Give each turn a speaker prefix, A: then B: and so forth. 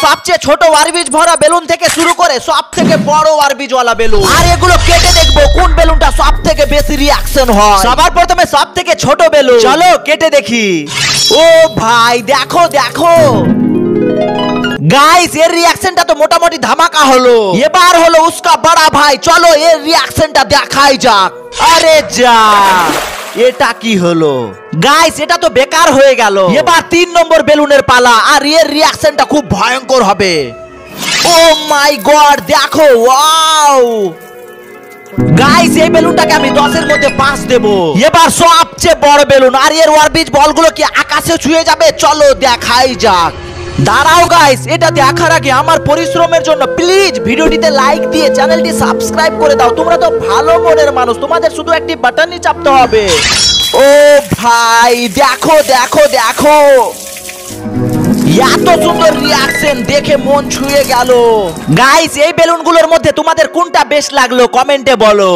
A: সবচেয়ে ছোট ওয়ারবিজ ভরা বেলুন থেকে শুরু করে সব থেকে বড় ওয়ারবিজ ওয়ালা বেলুন। আর এগুলো কেটে দেখবো কোন বেলুনটা সব থেকে বেশি রিয়াকশন হয়। সবার প্রথমে সব থেকে ছোট বেলুন, চলো কেটে দেখি। ও ভাই দেখো দেখো গাইস, এর রিয়াকশনটা তো মোটামুটি ধামাকা হলো। এবার হলো উস্কা বড়া ভাই, চলো এর রিয়াকশনটা দেখাই যাক। আরে যা, এটা কি হলো গাইস? এটা তো বেকার হয়ে গেল। এবার 3 নম্বর বেলুনের পালা, আর এর রিয়াকশনটা খুব ভয়ঙ্কর হবে। ও মাই গড, দেখো ওয়াও গাইস, এই বেলুনটাকে আমি 10-এর মধ্যে 5 দেব। এবার সবচেয়ে বড় বেলুন, আর এর ওয়ারবিজ বলগুলো কি আকাশে ছুঁয়ে যাবে? চলো দেখাই যাক। দাঁড়াও গাইস, এটা দেখার আগে আমার পরিশ্রমের জন্য প্লিজ ভিডিওটিতে লাইক দিয়ে চ্যানেলটি সাবস্ক্রাইব করে দাও। তোমরা তো ভালো মনের মানুষ, তোমাদের শুধু একটি বাটনই চাপতে হবে। ও ভাই দেখো দেখো দেখো, এত সুন্দর রিয়াকশন দেখে মন ছুঁয়ে গেল। গাইস, এই বেলুনগুলোর মধ্যে তোমাদের কোনটা বেশ লাগলো কমেন্টে বলো।